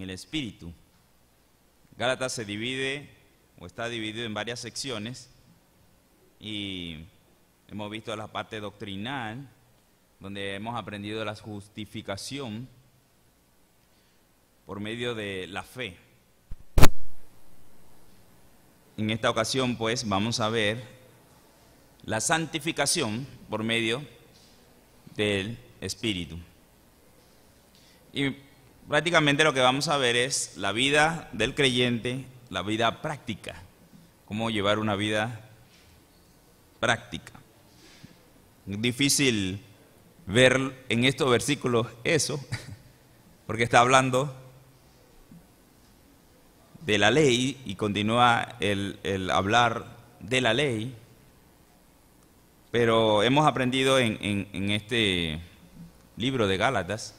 en el Espíritu. Gálatas se divide o está dividido en varias secciones y hemos visto la parte doctrinal, donde hemos aprendido la justificación por medio de la fe. En esta ocasión, pues, vamos a ver la santificación por medio del Espíritu. Y prácticamente lo que vamos a ver es la vida del creyente, la vida práctica, cómo llevar una vida práctica. Es difícil ver en estos versículos eso, porque está hablando de la ley y continúa el hablar de la ley, pero hemos aprendido en este libro de Gálatas,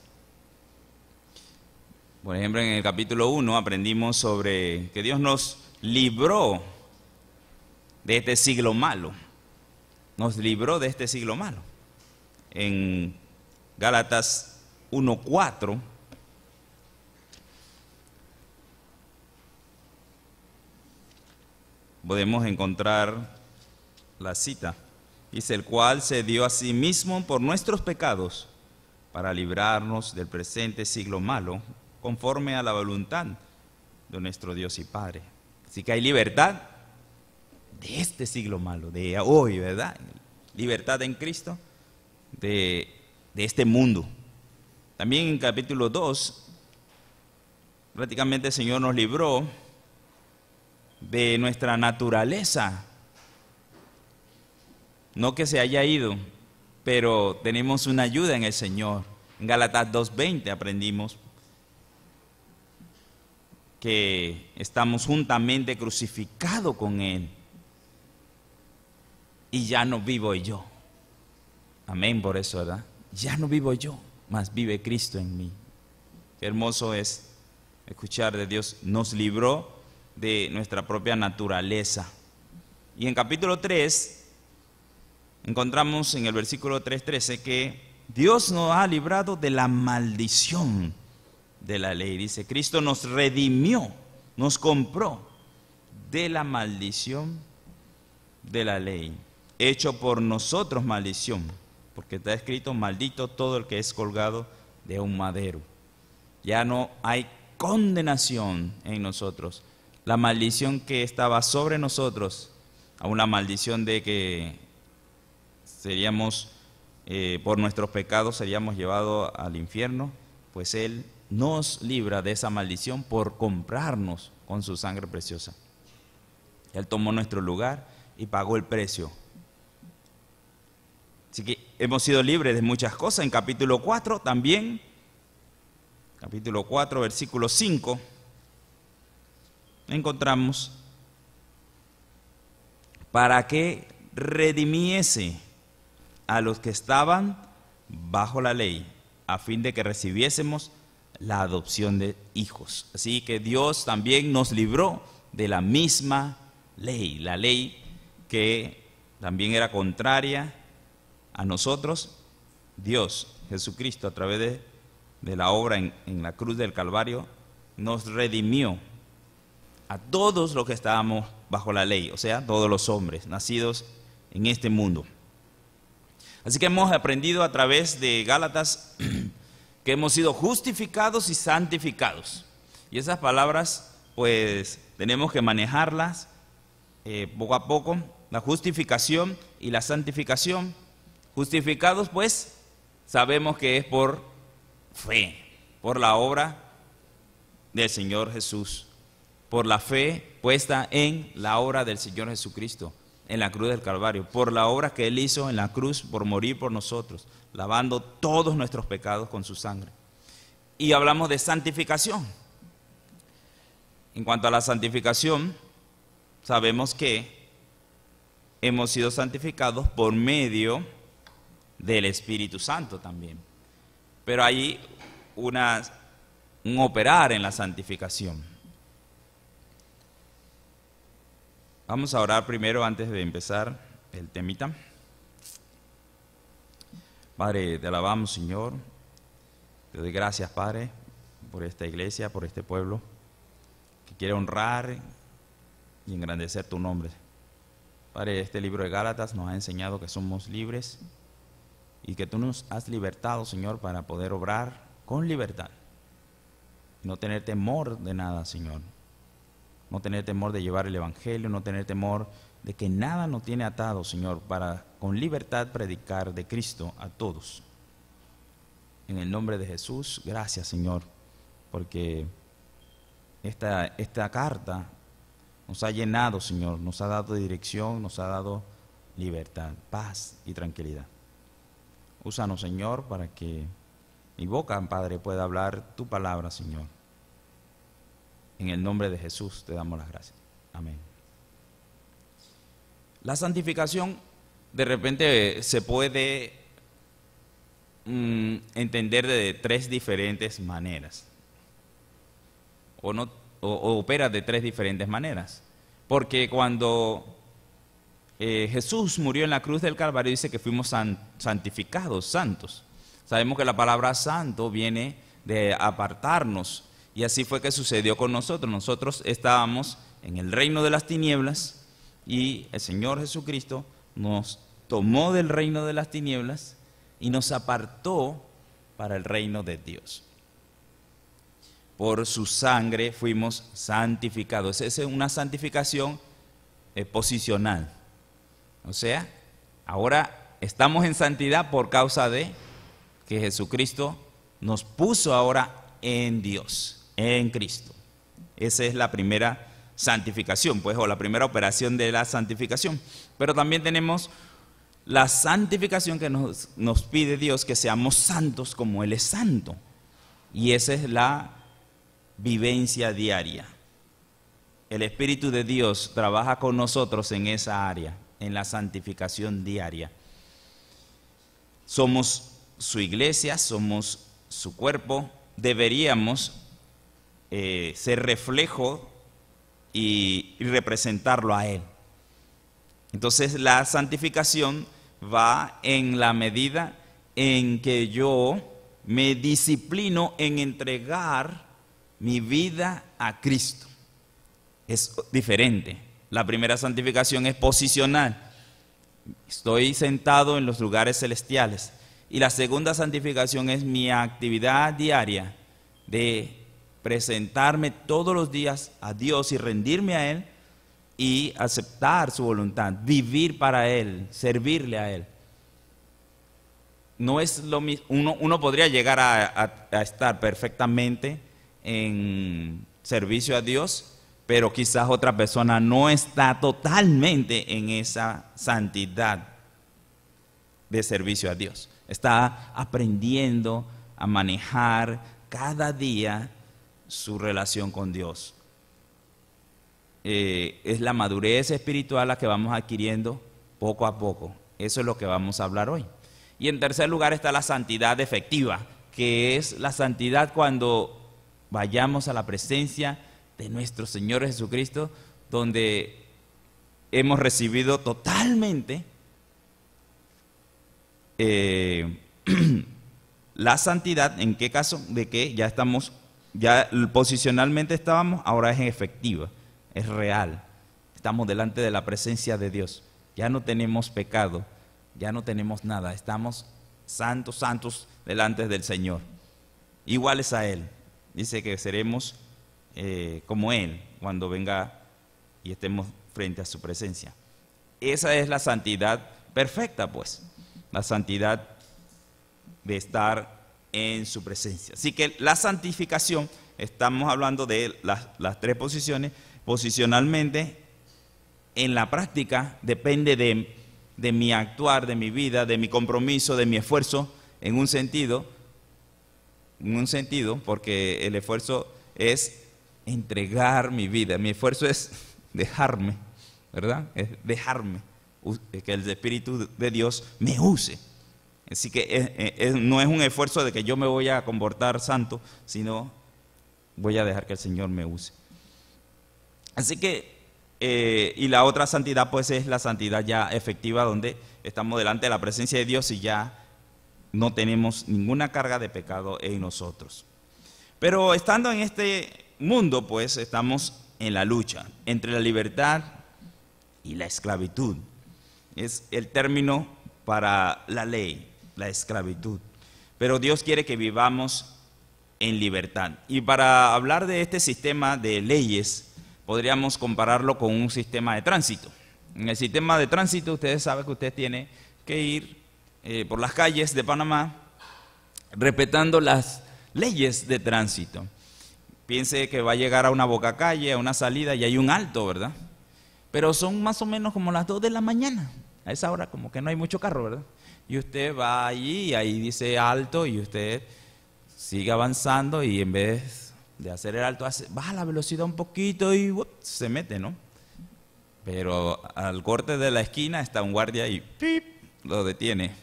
por ejemplo en el capítulo 1 aprendimos sobre que Dios nos libró de este siglo malo, nos libró de este siglo malo. En Gálatas 1:4 podemos encontrar la cita. Dice: el cual se dio a sí mismo por nuestros pecados para librarnos del presente siglo malo, conforme a la voluntad de nuestro Dios y Padre. Así que hay libertad de este siglo malo, de hoy, ¿verdad? Libertad en Cristo de este mundo. También en capítulo 2, prácticamente el Señor nos libró de nuestra naturaleza. No que se haya ido, pero tenemos una ayuda en el Señor. En Gálatas 2:20 aprendimos que estamos juntamente crucificados con Él. Y ya no vivo yo. Amén por eso, ¿verdad? Ya no vivo yo, mas vive Cristo en mí. Qué hermoso es escuchar de Dios. Nos libró de nuestra propia naturaleza. Y en capítulo 3 encontramos en el versículo 3:13 que Dios nos ha librado de la maldición de la ley. Dice: Cristo nos redimió, nos compró de la maldición de la ley, hecho por nosotros maldición, porque está escrito: maldito todo el que es colgado de un madero. Ya no hay condenación en nosotros. La maldición que estaba sobre nosotros, a una maldición de que seríamos, por nuestros pecados seríamos llevados al infierno, pues Él nos libra de esa maldición por comprarnos con su sangre preciosa. Él tomó nuestro lugar y pagó el precio. Así que hemos sido libres de muchas cosas. En capítulo 4 también, capítulo 4, versículo 5, encontramos: para que redimiese a los que estaban bajo la ley, a fin de que recibiésemos la adopción de hijos. Así que Dios también nos libró de la misma ley, la ley que también era contraria a nosotros. Dios, Jesucristo, a través de la obra en la cruz del Calvario, nos redimió a todos los que estábamos bajo la ley, o sea, todos los hombres nacidos en este mundo. Así que hemos aprendido a través de Gálatas que hemos sido justificados y santificados. Y esas palabras, pues, tenemos que manejarlas poco a poco. La justificación y la santificación. Justificados, pues, sabemos que es por fe, por la obra del Señor Jesús, por la fe puesta en la obra del Señor Jesucristo, en la cruz del Calvario, por la obra que Él hizo en la cruz, por morir por nosotros, lavando todos nuestros pecados con su sangre. Y hablamos de santificación. En cuanto a la santificación, sabemos que hemos sido santificados por medio del Espíritu Santo también. Pero hay un operar en la santificación. Vamos a orar primero antes de empezar el temita. Padre, te alabamos, Señor. Te doy gracias, Padre, por esta iglesia, por este pueblo, que quiere honrar y engrandecer tu nombre. Padre, este libro de Gálatas nos ha enseñado que somos libres y que tú nos has libertado, Señor, para poder obrar con libertad. No tener temor de nada, Señor. No tener temor de llevar el evangelio, no tener temor de que nada nos tiene atado, Señor, para con libertad predicar de Cristo a todos. En el nombre de Jesús, gracias, Señor, porque esta carta nos ha llenado, Señor, nos ha dado dirección, nos ha dado libertad, paz y tranquilidad. Úsanos, Señor, para que mi boca, Padre, pueda hablar tu palabra, Señor. En el nombre de Jesús te damos las gracias. Amén. La santificación de repente se puede entender de tres diferentes maneras. O opera de tres diferentes maneras. Porque cuando Jesús murió en la cruz del Calvario, dice que fuimos santificados, santos. Sabemos que la palabra santo viene de apartarnos, y así fue que sucedió con nosotros. Nosotros estábamos en el reino de las tinieblas y el Señor Jesucristo nos tomó del reino de las tinieblas y nos apartó para el reino de Dios. Por su sangre fuimos santificados. Esa es una santificación posicional. O sea, ahora estamos en santidad por causa de que Jesucristo nos puso ahora en Dios, en Cristo. Esa es la primera santificación, pues, o la primera operación de la santificación. Pero también tenemos la santificación que nos pide Dios, que seamos santos como Él es santo. Y esa es la vivencia diaria. El Espíritu de Dios trabaja con nosotros en esa área, en la santificación diaria. Somos su iglesia, somos su cuerpo, deberíamos ser reflejo y representarlo a Él. Entonces la santificación va en la medida en que yo me disciplino en entregar mi vida a Cristo. Es diferente. La primera santificación es posicional. Estoy sentado en los lugares celestiales. Y la segunda santificación es mi actividad diaria de presentarme todos los días a Dios y rendirme a Él y aceptar su voluntad, vivir para Él, servirle a Él. No es lo mismo. Uno podría llegar a estar perfectamente en servicio a Dios, pero quizás otra persona no está totalmente en esa santidad de servicio a Dios. Está aprendiendo a manejar cada día su relación con Dios. Es la madurez espiritual la que vamos adquiriendo poco a poco. Eso es lo que vamos a hablar hoy. Y en tercer lugar está la santidad efectiva, que es la santidad cuando vayamos a la presencia de nuestro Señor Jesucristo, donde hemos recibido totalmente la santidad. ¿En qué caso? De que ya estamos, ya posicionalmente estábamos, ahora es efectiva, es real. Estamos delante de la presencia de Dios. Ya no tenemos pecado, ya no tenemos nada. Estamos santos, santos delante del Señor, iguales a Él. Dice que seremos como Él cuando venga y estemos frente a su presencia. Esa es la santidad perfecta, pues, la santidad de estar en su presencia. Así que la santificación, estamos hablando de las tres posiciones. Posicionalmente, en la práctica, depende de mi actuar, de mi vida, de mi compromiso, de mi esfuerzo, en un sentido, porque el esfuerzo es entregar mi vida. Mi esfuerzo es dejarme, ¿verdad? Es dejarme, que el Espíritu de Dios me use. Así que no es un esfuerzo de que yo me voy a comportar santo, sino voy a dejar que el Señor me use. Así que, y la otra santidad pues es la santidad ya efectiva, donde estamos delante de la presencia de Dios y ya no tenemos ninguna carga de pecado en nosotros. Pero estando en este mundo, pues estamos en la lucha entre la libertad y la esclavitud. Es el término para la ley, la esclavitud. Pero Dios quiere que vivamos en libertad. Y para hablar de este sistema de leyes, podríamos compararlo con un sistema de tránsito. En el sistema de tránsito, ustedes saben que usted tiene que ir por las calles de Panamá respetando las leyes de tránsito. Piense que va a llegar a una bocacalle, a una salida y hay un alto, ¿verdad? Pero son más o menos como las 2 de la mañana. A esa hora como que no hay mucho carro, ¿verdad? Y usted va allí y ahí dice alto y usted sigue avanzando y en vez de hacer el alto, baja la velocidad un poquito y se mete, ¿no? Pero al corte de la esquina está un guardia y ¡pip!, lo detiene.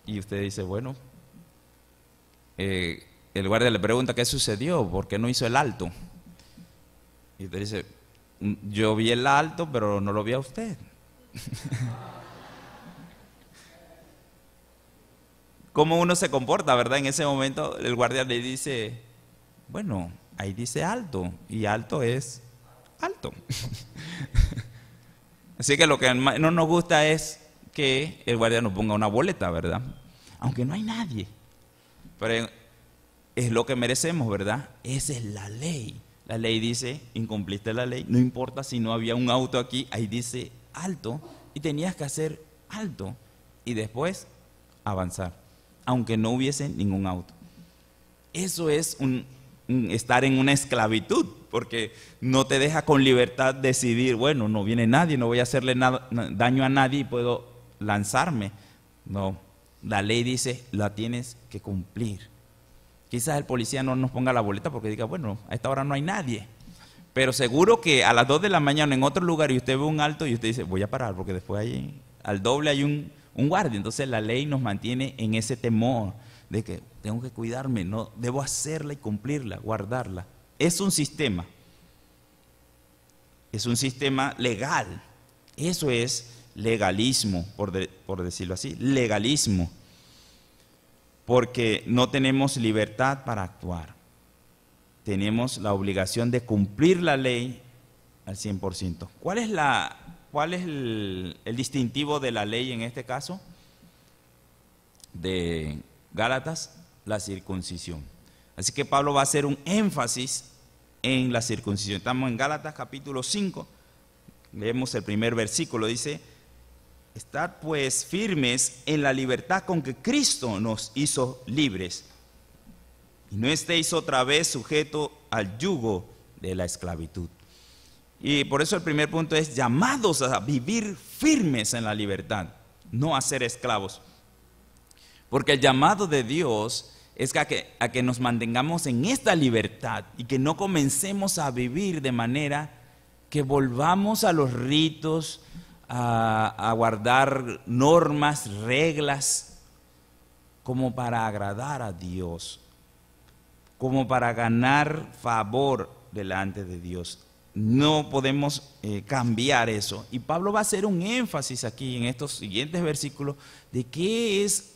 Y usted dice, bueno, el guardia le pregunta qué sucedió, por qué no hizo el alto. Y usted dice, yo vi el alto, pero no lo vi a usted. ¿Cómo uno se comporta, verdad? En ese momento el guardia le dice, bueno, ahí dice alto, y alto es alto. Así que lo que no nos gusta es que el guardia nos ponga una boleta, ¿verdad? Aunque no hay nadie. Pero es lo que merecemos, ¿verdad? Esa es la ley. La ley dice, incumpliste la ley, no importa si no había un auto aquí, ahí dice alto, y tenías que hacer alto, y después avanzar, aunque no hubiese ningún auto. Eso es estar en una esclavitud, porque no te deja con libertad decidir, bueno, no viene nadie, no voy a hacerle daño a nadie y puedo lanzarme. No, la ley dice, la tienes que cumplir. Quizás el policía no nos ponga la boleta porque diga, bueno, a esta hora no hay nadie. Pero seguro que a las 2 de la mañana en otro lugar y usted ve un alto y usted dice, voy a parar porque después ahí, al doble hay un guardia. Entonces la ley nos mantiene en ese temor de que tengo que cuidarme, no debo hacerla y cumplirla, guardarla. Es un sistema legal. Eso es legalismo, por decirlo así, legalismo. Porque no tenemos libertad para actuar. Tenemos la obligación de cumplir la ley al 100%. ¿Cuál es el distintivo de la ley en este caso? De Gálatas, la circuncisión. Así que Pablo va a hacer un énfasis en la circuncisión. Estamos en Gálatas capítulo 5, leemos el primer versículo, dice: Estad pues firmes en la libertad con que Cristo nos hizo libres, y no estéis otra vez sujetos al yugo de la esclavitud. Y por eso el primer punto es llamados a vivir firmes en la libertad, no a ser esclavos. Porque el llamado de Dios es a que nos mantengamos en esta libertad y que no comencemos a vivir de manera que volvamos a los ritos, a guardar normas, reglas, como para agradar a Dios, como para ganar favor delante de Dios. No podemos cambiar eso. Y Pablo va a hacer un énfasis aquí en estos siguientes versículos de qué es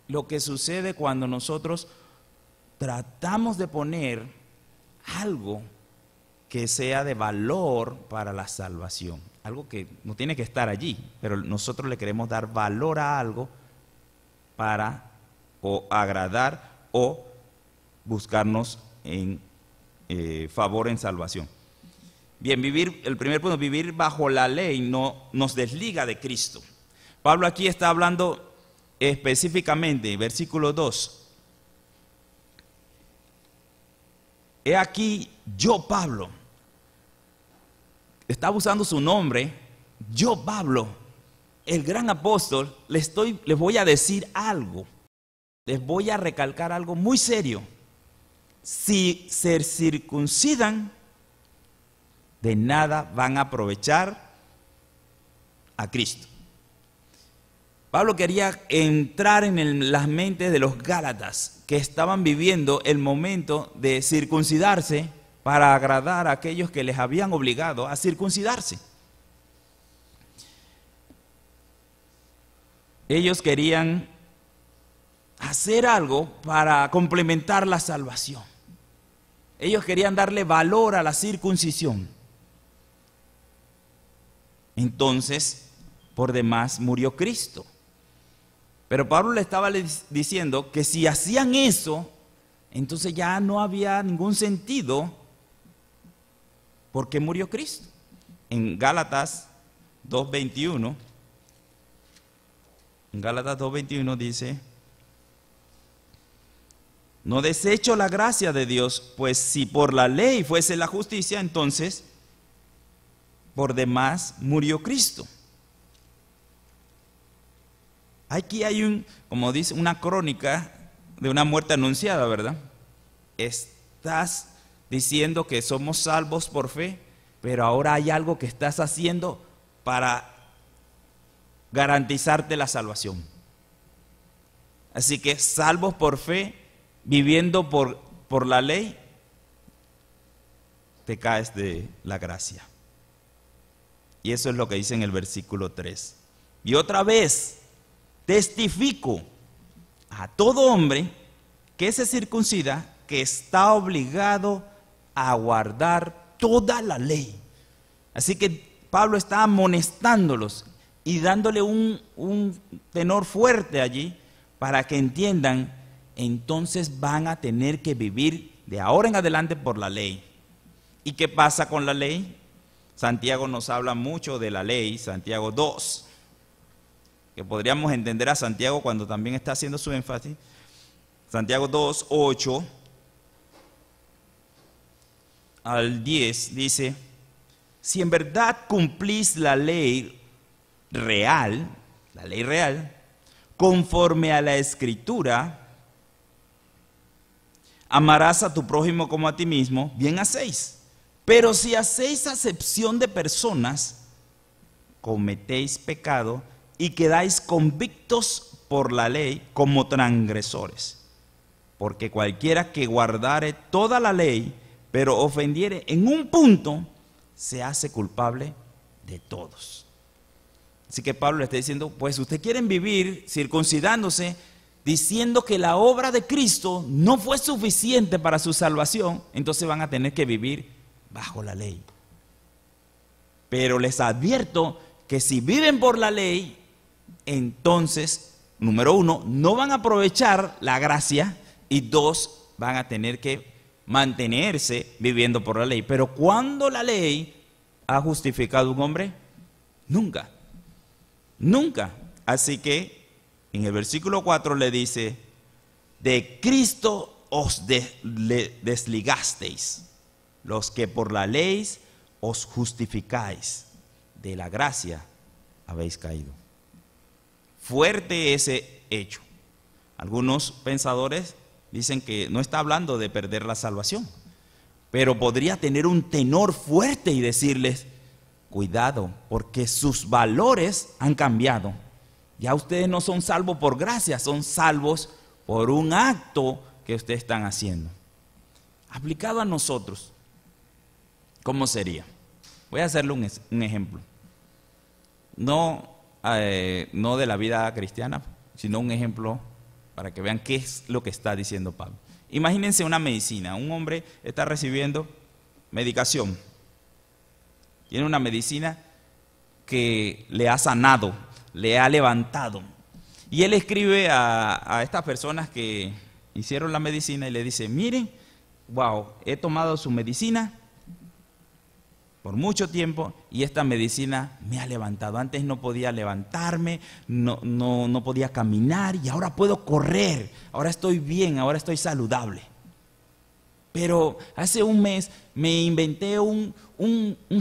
lo que sucede cuando nosotros tratamos de poner algo que sea de valor para la salvación. Algo que no tiene que estar allí, pero nosotros le queremos dar valor a algo para o agradar o buscarnos en favor en salvación. Bien, el primer punto, vivir bajo la ley no nos desliga de Cristo. Pablo aquí está hablando específicamente, versículo 2. He aquí, yo Pablo, está usando su nombre, yo Pablo, el gran apóstol, les voy a decir algo, les voy a recalcar algo muy serio. Si se circuncidan, de nada van a aprovechar a Cristo. Pablo quería entrar en las mentes de los gálatas que estaban viviendo el momento de circuncidarse para agradar a aquellos que les habían obligado a circuncidarse. Ellos querían hacer algo para complementar la salvación. Ellos querían darle valor a la circuncisión. Entonces, por demás murió Cristo. Pero Pablo le estaba diciendo que si hacían eso, entonces ya no había ningún sentido por qué murió Cristo. En Gálatas 2:21, dice: no desecho la gracia de Dios, pues si por la ley fuese la justicia, entonces por demás murió Cristo. Aquí hay como dice, una crónica de una muerte anunciada, ¿verdad? Estás diciendo que somos salvos por fe, pero ahora hay algo que estás haciendo para garantizarte la salvación. Así que salvos por fe, viviendo por la ley, te caes de la gracia. Y eso es lo que dice en el versículo 3. Y otra vez, testifico a todo hombre que se circuncida que está obligado a guardar toda la ley. Así que Pablo está amonestándolos y dándole un tenor fuerte allí para que entiendan, entonces van a tener que vivir de ahora en adelante por la ley. ¿Y qué pasa con la ley? Santiago nos habla mucho de la ley, Santiago 2, que podríamos entender a Santiago cuando también está haciendo su énfasis. Santiago 2, 8 al 10 dice: si en verdad cumplís la ley real, conforme a la Escritura, amarás a tu prójimo como a ti mismo, bien hacéis. Pero si hacéis acepción de personas, cometéis pecado y quedáis convictos por la ley como transgresores. Porque cualquiera que guardare toda la ley, pero ofendiere en un punto, se hace culpable de todos. Así que Pablo le está diciendo, pues ustedes quieren vivir circuncidándose, diciendo que la obra de Cristo no fue suficiente para su salvación, entonces van a tener que vivir bajo la ley. Pero les advierto que si viven por la ley, entonces, número 1, no van a aprovechar la gracia, y 2, van a tener que mantenerse viviendo por la ley. Pero ¿cuándo la ley ha justificado a un hombre? Nunca. Nunca. Así que en el versículo 4 le dice: de Cristo os desligasteis, los que por la ley os justificáis, de la gracia habéis caído. Fuerte ese hecho. Algunos pensadores dicen que no está hablando de perder la salvación, pero podría tener un tenor fuerte y decirles: cuidado, porque sus valores han cambiado. Ya ustedes no son salvos por gracia, son salvos por un acto que ustedes están haciendo. Aplicado a nosotros, ¿cómo sería? Voy a hacerle un ejemplo. No de la vida cristiana, sino un ejemplo para que vean qué es lo que está diciendo Pablo. Imagínense una medicina. Un hombre está recibiendo medicación. Tiene una medicina que le ha sanado, le ha levantado. Y él escribe a estas personas que hicieron la medicina y le dice: miren, wow, he tomado su medicina por mucho tiempo y esta medicina me ha levantado. Antes no podía levantarme, no podía caminar, y ahora puedo correr, ahora estoy bien, ahora estoy saludable. Pero hace un mes me inventé un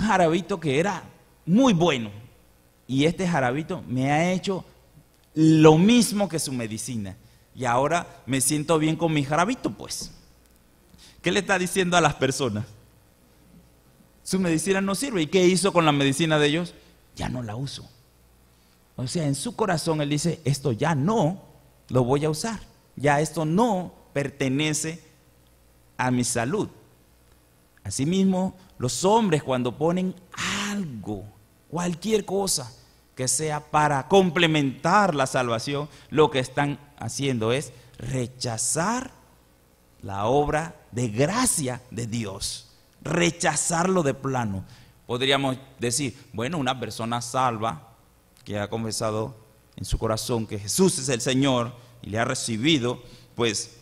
jarabito que era muy bueno, y este jarabito me ha hecho lo mismo que su medicina, y ahora me siento bien con mi jarabito. Pues, ¿qué le está diciendo a las personas? Su medicina no sirve. ¿Y qué hizo con la medicina de ellos? Ya no la uso. O sea, en su corazón él dice: esto ya no lo voy a usar, ya esto no pertenece a mi salud. Asimismo, los hombres, cuando ponen algo, cualquier cosa que sea para complementar la salvación, lo que están haciendo es rechazar la obra de gracia de Dios, rechazarlo de plano. Podríamos decir, bueno, una persona salva que ha confesado en su corazón que Jesús es el Señor y le ha recibido, pues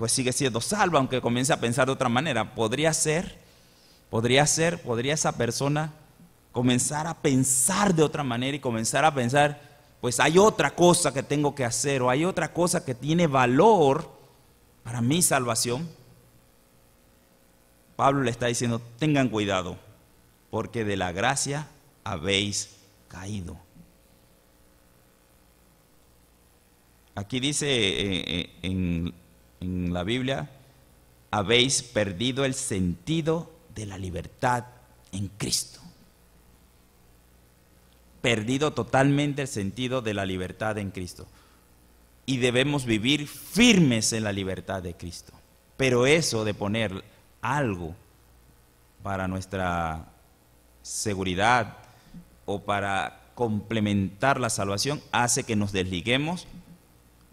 sigue siendo salva, aunque comience a pensar de otra manera. Podría esa persona comenzar a pensar de otra manera y comenzar a pensar, pues hay otra cosa que tengo que hacer, o hay otra cosa que tiene valor para mi salvación. Pablo le está diciendo, tengan cuidado, porque de la gracia habéis caído. Aquí dice en la Biblia, habéis perdido el sentido de la libertad en Cristo. Perdido totalmente el sentido de la libertad en Cristo. Y debemos vivir firmes en la libertad de Cristo. Pero eso de poner algo para nuestra seguridad o para complementar la salvación hace que nos desliguemos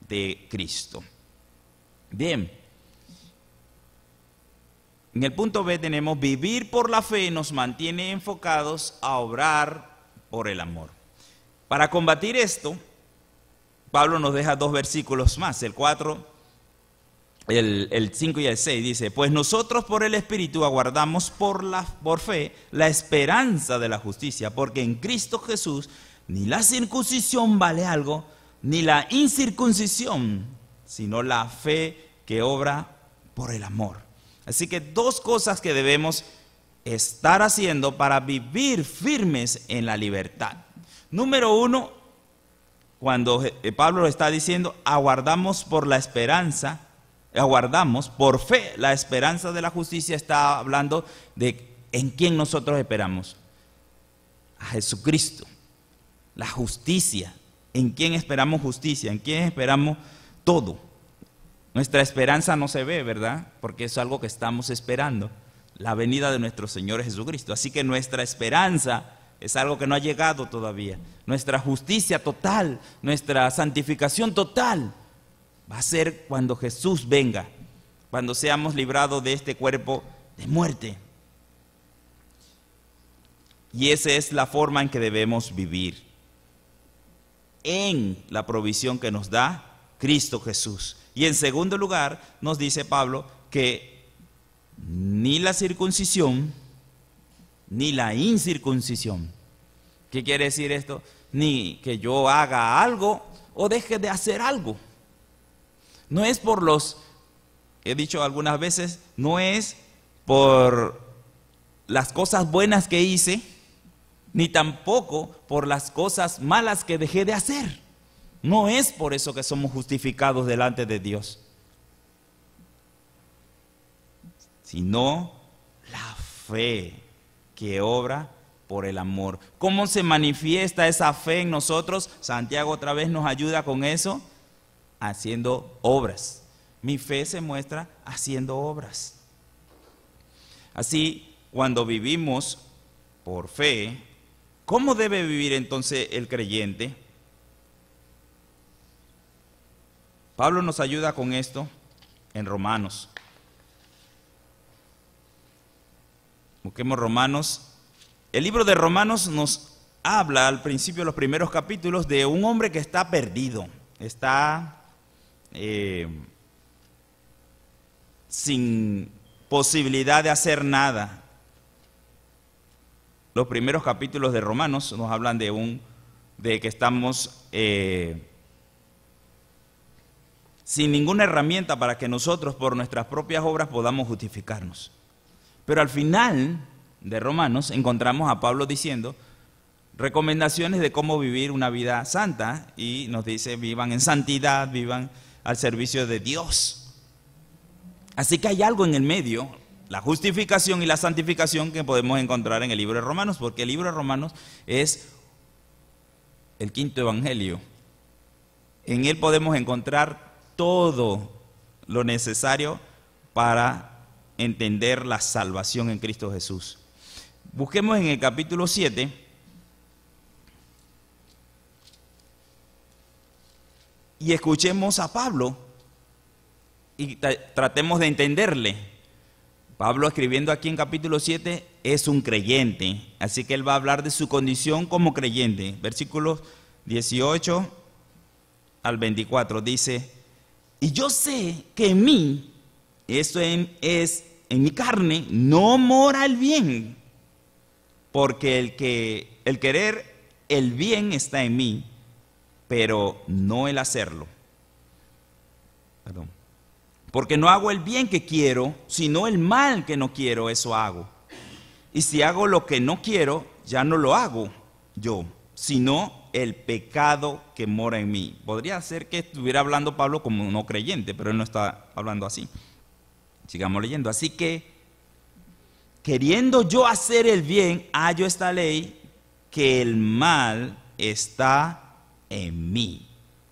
de Cristo. Bien, en el punto B tenemos vivir por la fe nos mantiene enfocados a obrar por el amor. Para combatir esto, Pablo nos deja dos versículos más, el 4, el 5 y el 6, dice, pues nosotros por el Espíritu aguardamos por fe la esperanza de la justicia, porque en Cristo Jesús ni la circuncisión vale algo, ni la incircuncisión, sino la fe que obra por el amor. Así que dos cosas que debemos estar haciendo para vivir firmes en la libertad. Número uno, cuando Pablo lo está diciendo, aguardamos por la esperanza, aguardamos por fe la esperanza de la justicia, está hablando de en quién nosotros esperamos. A Jesucristo, la justicia. ¿En quién esperamos justicia? ¿En quién esperamos todo? Nuestra esperanza no se ve, ¿verdad? Porque es algo que estamos esperando, la venida de nuestro Señor Jesucristo. Así que nuestra esperanza es algo que no ha llegado todavía. Nuestra justicia total, nuestra santificación total, va a ser cuando Jesús venga, cuando seamos librados de este cuerpo de muerte. Y esa es la forma en que debemos vivir, en la provisión que nos da Cristo Jesús. Y en segundo lugar, nos dice Pablo que ni la circuncisión ni la incircuncisión. ¿Qué quiere decir esto? Ni que yo haga algo o deje de hacer algo. No es por he dicho algunas veces, no es por las cosas buenas que hice, ni tampoco por las cosas malas que dejé de hacer. No es por eso que somos justificados delante de Dios, sino la fe que obra por el amor. ¿Cómo se manifiesta esa fe en nosotros? Santiago otra vez nos ayuda con eso, haciendo obras. Mi fe se muestra haciendo obras. Así, cuando vivimos por fe, ¿cómo debe vivir entonces el creyente? Pablo nos ayuda con esto en Romanos. Busquemos Romanos. El libro de Romanos nos habla al principio de los primeros capítulos de un hombre que está perdido, está sin posibilidad de hacer nada. Los primeros capítulos de Romanos nos hablan de que estamos sin ninguna herramienta para que nosotros por nuestras propias obras podamos justificarnos. Pero al final de Romanos encontramos a Pablo diciendo recomendaciones de cómo vivir una vida santa y nos dice vivan en santidad, vivan al servicio de Dios. Así que hay algo en el medio, la justificación y la santificación, que podemos encontrar en el libro de Romanos, porque el libro de Romanos es el quinto evangelio. En él podemos encontrar todo lo necesario para entender la salvación en Cristo Jesús. Busquemos en el capítulo 7. Y escuchemos a Pablo y tratemos de entenderle. Pablo, escribiendo aquí en capítulo 7, es un creyente, así que él va a hablar de su condición como creyente. Versículos 18 al 24 dice: y yo sé que en mí, esto es en mi carne, no mora el bien, porque el querer el bien está en mí, pero no el hacerlo. Perdón. Porque no hago el bien que quiero, sino el mal que no quiero, eso hago. Y si hago lo que no quiero, ya no lo hago yo, sino el pecado que mora en mí. Podría ser que estuviera hablando Pablo como no creyente, pero él no está hablando así. Sigamos leyendo. Así que, queriendo yo hacer el bien, hallo esta ley, que el mal está en mí.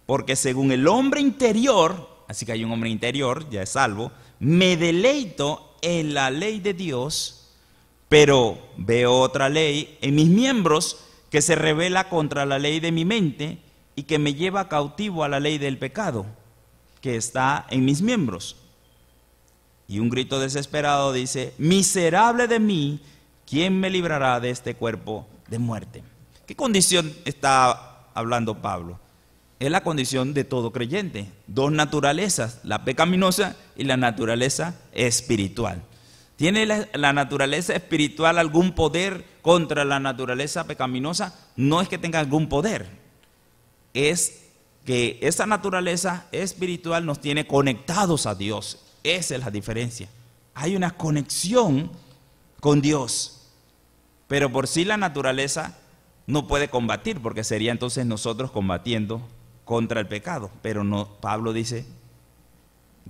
Porque según el hombre interior, así que hay un hombre interior, ya es salvo, me deleito en la ley de Dios, pero veo otra ley en mis miembros que se rebela contra la ley de mi mente y que me lleva cautivo a la ley del pecado que está en mis miembros. Y un grito desesperado dice: miserable de mí, ¿quién me librará de este cuerpo de muerte? ¿Qué condición está hablando Pablo? Es la condición de todo creyente. Dos naturalezas, la pecaminosa y la naturaleza espiritual. ¿Tiene la naturaleza espiritual algún poder contra la naturaleza pecaminosa? No es que tenga algún poder, es que esa naturaleza espiritual nos tiene conectados a Dios. Esa es la diferencia. Hay una conexión con Dios, pero por sí la naturaleza no puede combatir, porque sería entonces nosotros combatiendo contra el pecado. Pero no, Pablo dice: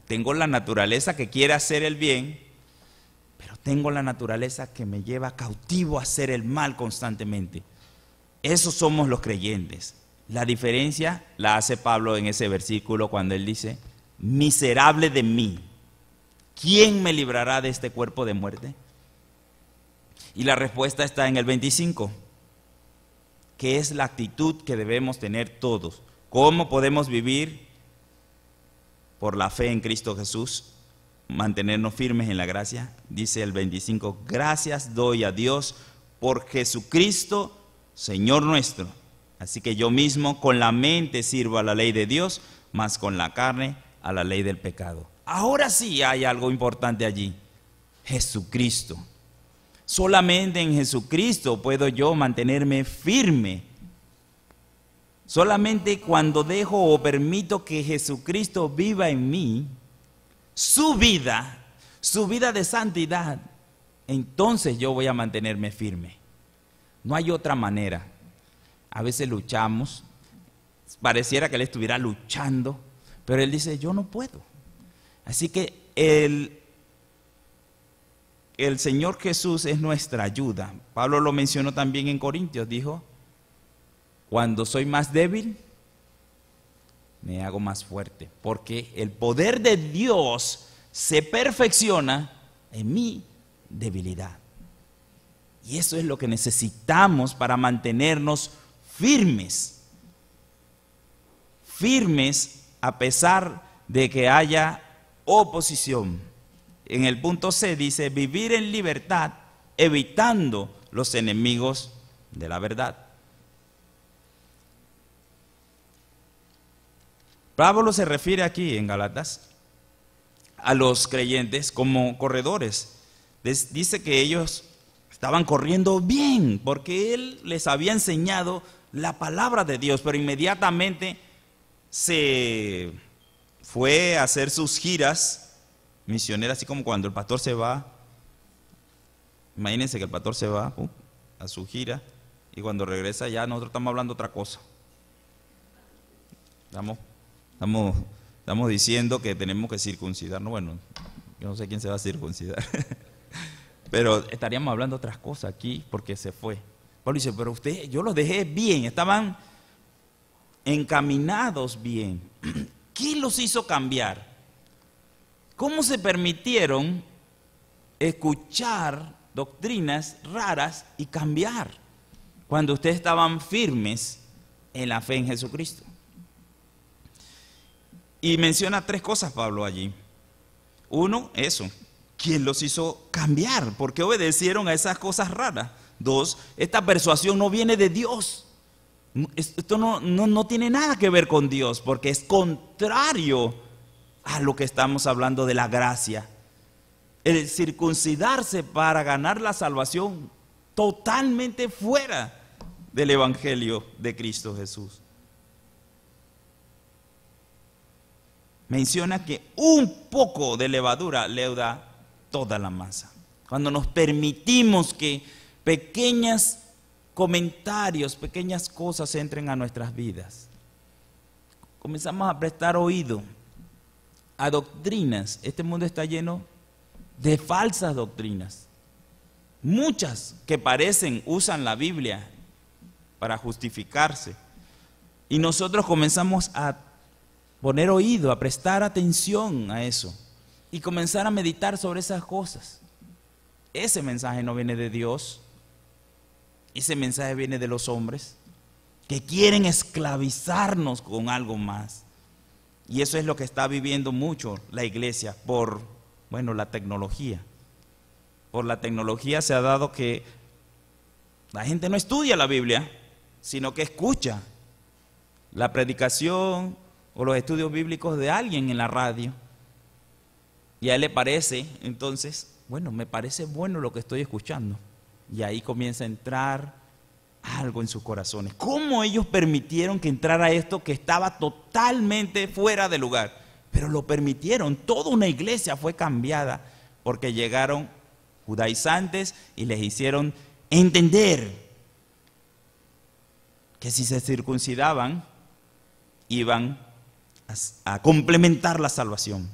tengo la naturaleza que quiere hacer el bien, pero tengo la naturaleza que me lleva cautivo a hacer el mal constantemente. Esos somos los creyentes. La diferencia la hace Pablo en ese versículo cuando él dice: miserable de mí, ¿quién me librará de este cuerpo de muerte? Y la respuesta está en el 25, que es la actitud que debemos tener todos. ¿Cómo podemos vivir por la fe en Cristo Jesús? Mantenernos firmes en la gracia. Dice el 25: gracias doy a Dios por Jesucristo, Señor nuestro. Así que yo mismo con la mente sirvo a la ley de Dios, mas con la carne a la ley del pecado. Ahora sí hay algo importante allí: Jesucristo. Solamente en Jesucristo puedo yo mantenerme firme. Solamente cuando dejo o permito que Jesucristo viva en mí, su vida de santidad, entonces yo voy a mantenerme firme. No hay otra manera. A veces luchamos, pareciera que él estuviera luchando, pero él dice: yo no puedo. Así que el Señor Jesús es nuestra ayuda. Pablo lo mencionó también en Corintios, dijo: cuando soy más débil, me hago más fuerte, porque el poder de Dios se perfecciona en mi debilidad. Y eso es lo que necesitamos para mantenernos firmes. Firmes a pesar de que haya oposición. En el punto C dice: vivir en libertad, evitando los enemigos de la verdad. Pablo se refiere aquí en Gálatas a los creyentes como corredores. Dice que ellos estaban corriendo bien porque él les había enseñado la palabra de Dios, pero inmediatamente se fue a hacer sus giras misioneras, así como cuando el pastor se va. Imagínense que el pastor se va a su gira y cuando regresa ya nosotros estamos hablando otra cosa. Estamos diciendo que tenemos que circuncidarnos. Bueno, yo no sé quién se va a circuncidar, pero estaríamos hablando otras cosas aquí porque se fue. Pablo dice: pero yo los dejé bien, estaban encaminados bien. ¿Qué los hizo cambiar? ¿Cómo se permitieron escuchar doctrinas raras y cambiar cuando ustedes estaban firmes en la fe en Jesucristo? Y menciona tres cosas Pablo allí. Uno, eso, ¿quién los hizo cambiar? ¿Por qué obedecieron a esas cosas raras? Dos, esta persuasión no viene de Dios. Esto no tiene nada que ver con Dios, porque es contrario a lo que estamos hablando de la gracia. El circuncidarse para ganar la salvación totalmente fuera del Evangelio de Cristo Jesús. Menciona que un poco de levadura leuda toda la masa. Cuando nos permitimos que pequeños comentarios, pequeñas cosas entren a nuestras vidas, comenzamos a prestar oído a doctrinas. Este mundo está lleno de falsas doctrinas. Muchas que usan la Biblia para justificarse. Y nosotros comenzamos a poner oído, a prestar atención a eso y comenzar a meditar sobre esas cosas. Ese mensaje no viene de Dios, ese mensaje viene de los hombres que quieren esclavizarnos con algo más. Y eso es lo que está viviendo mucho la iglesia por, la tecnología. Por la tecnología se ha dado que la gente no estudia la Biblia, sino que escucha la predicación o los estudios bíblicos de alguien en la radio, y a él le parece, entonces, me parece bueno lo que estoy escuchando, y ahí comienza a entrar algo en sus corazones. ¿Cómo ellos permitieron que entrara esto que estaba totalmente fuera de lugar? Pero lo permitieron. Toda una iglesia fue cambiada porque llegaron judaizantes y les hicieron entender que si se circuncidaban iban a complementar la salvación.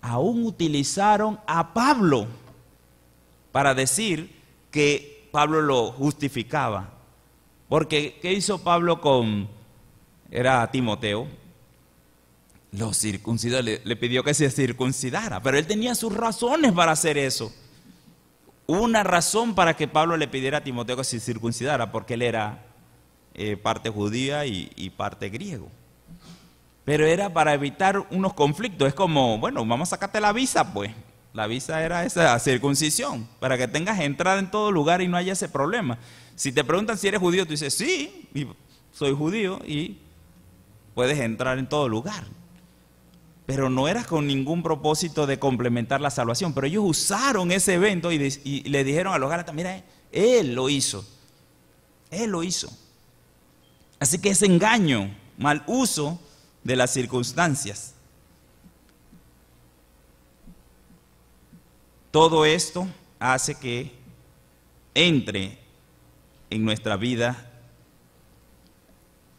Aún utilizaron a Pablo para decir que Pablo lo justificaba. Porque ¿qué hizo Pablo era Timoteo? Lo circuncidó, le pidió que se circuncidara, pero él tenía sus razones para hacer eso. Una razón para que Pablo le pidiera a Timoteo que se circuncidara, porque él era parte judía y parte griego. Pero era para evitar unos conflictos. Es como, vamos a sacarte la visa, pues. La visa era esa circuncisión, para que tengas entrada en todo lugar y no haya ese problema. Si te preguntan si eres judío, tú dices, sí, soy judío y puedes entrar en todo lugar. Pero no era con ningún propósito de complementar la salvación. Pero ellos usaron ese evento y le dijeron a los gálatas, mira, él lo hizo. Él lo hizo. Así que ese engaño, mal uso de las circunstancias, todo esto hace que entre en nuestra vida